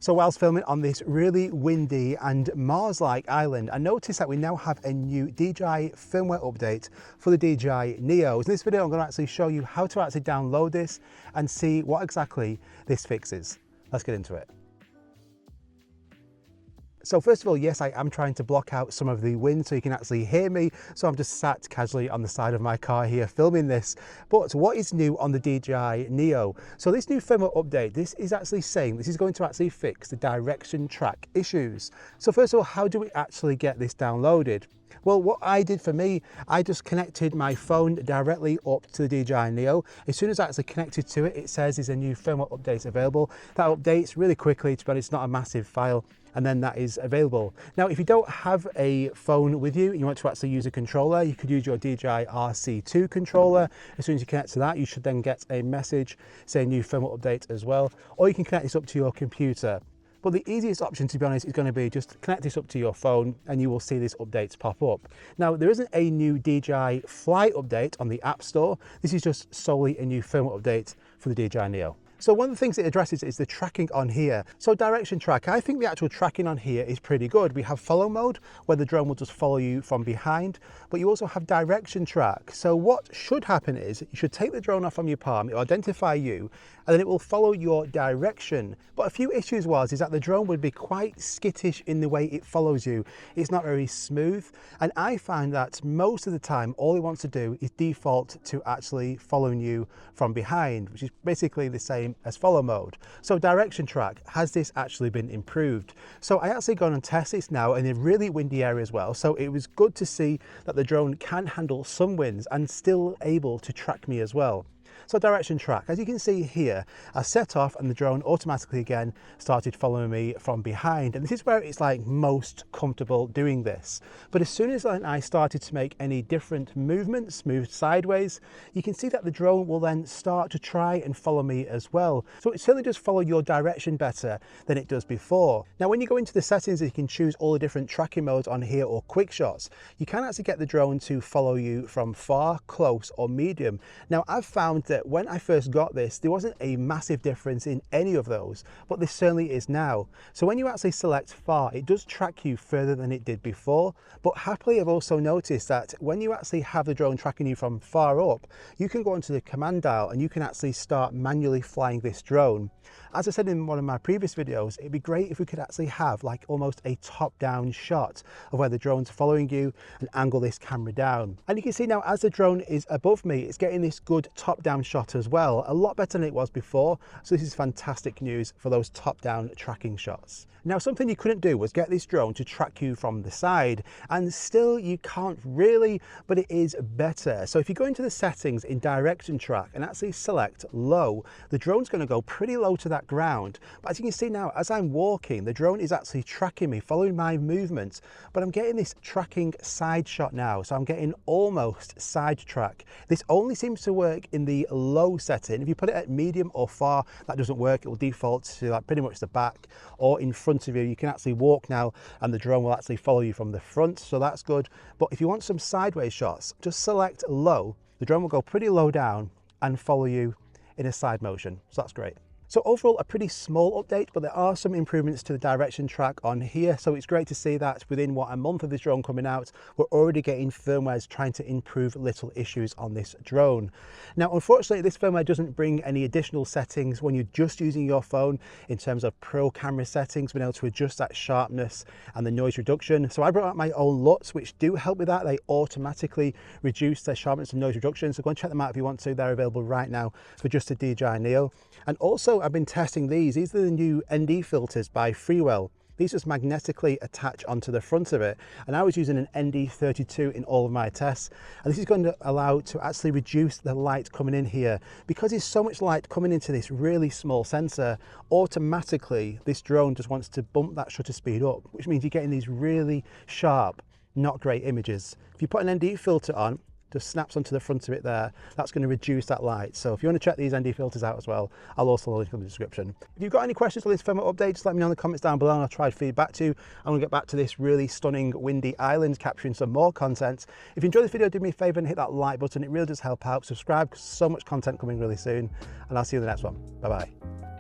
So whilst filming on this really windy and Mars-like island, I noticed that we now have a new DJI firmware update for the DJI NEO. In this video, I'm going to actually show you how to actually download this and see what exactly this fixes. Let's get into it. So first of all, yes, I am trying to block out some of the wind so you can actually hear me. So I'm just sat casually on the side of my car here filming this. But what is new on the DJI NEO? So this new firmware update, this is actually saying this is going to actually fix the direction track issues. So first of all, how do we actually get this downloaded? Well, what I did for me, I just connected my phone directly up to the DJI NEO. As soon as I actually connected to it, it says there's a new firmware update available. That updates really quickly, to be honest, it's not a massive file, and then that is available. Now, if you don't have a phone with you and you want to actually use a controller, you could use your DJI RC2 controller. As soon as you connect to that, you should then get a message saying new firmware update as well, or you can connect this up to your computer. But the easiest option, to be honest, is going to be just connect this up to your phone and you will see these updates pop up. Now, there isn't a new DJI Fly update on the App Store. This is just solely a new firmware update for the DJI NEO. So one of the things it addresses is the tracking on here. So direction track, I think the actual tracking on here is pretty good. We have follow mode, where the drone will just follow you from behind, but you also have direction track. So what should happen is you should take the drone off from your palm, it will identify you, and then it will follow your direction. But a few issues is that the drone would be quite skittish in the way it follows you. It's not very smooth. And I find that most of the time, all it wants to do is default to actually following you from behind, which is basically the same as follow mode. So direction track, has this actually been improved? So I actually gone and test this now in a really windy area as well. So it was good to see that the drone can handle some winds and still able to track me as well. So direction track, as you can see here, I set off and the drone automatically again started following me from behind. And this is where it's like most comfortable doing this. But as soon as I started to make any different movements, move sideways, you can see that the drone will then start to try and follow me as well. So it certainly does follow your direction better than it does before. Now, when you go into the settings, you can choose all the different tracking modes on here or quick shots. You can actually get the drone to follow you from far, close or medium. Now, I've found that when I first got this, there wasn't a massive difference in any of those, but this certainly is now. So when you actually select far, it does track you further than it did before, but happily I've also noticed that when you actually have the drone tracking you from far up, you can go onto the command dial and you can actually start manually flying this drone. As I said in one of my previous videos, it'd be great if we could actually have like almost a top-down shot of where the drone's following you and angle this camera down. And you can see now as the drone is above me, it's getting this good top-down shot as well, a lot better than it was before. So this is fantastic news for those top-down tracking shots. Now, something you couldn't do was get this drone to track you from the side, and still you can't really, but it is better. So if you go into the settings in direction track and actually select low, the drone's going to go pretty low to that ground. But as you can see now, as I'm walking, the drone is actually tracking me, following my movements, but I'm getting this tracking side shot now. So I'm getting almost side track. This only seems to work in the low setting. If you put it at medium or far, that doesn't work. It will default to like pretty much the back or in front of you. You can actually walk now and the drone will actually follow you from the front, so that's good. But if you want some sideways shots, just select low. The drone will go pretty low down and follow you in a side motion, so that's great. So overall, a pretty small update, but there are some improvements to the direction track on here. So it's great to see that within a month of this drone coming out, we're already getting firmwares trying to improve little issues on this drone. Now, unfortunately, this firmware doesn't bring any additional settings when you're just using your phone in terms of pro camera settings, being able to adjust that sharpness and the noise reduction. So I brought out my own LUTs, which do help with that. They automatically reduce their sharpness and noise reduction. So go and check them out if you want to. They're available right now for just the DJI NEO. And also, I've been testing these. These are the new ND filters by Firmware. These just magnetically attach onto the front of it. And I was using an ND32 in all of my tests. And this is going to allow to actually reduce the light coming in here. Because there's so much light coming into this really small sensor, automatically this drone just wants to bump that shutter speed up, which means you're getting these really sharp, not great images. If you put an ND filter on, just snaps onto the front of it there, that's going to reduce that light. So if you want to check these ND filters out as well, I'll also link in the description. If you've got any questions on this firmware update, just let me know in the comments down below and I'll try to feed back to you. I'm going to get back to this really stunning windy island, capturing some more content. If you enjoyed this video, do me a favor and hit that like button. It really does help out. Subscribe because so much content coming really soon, and I'll see you in the next one. Bye bye.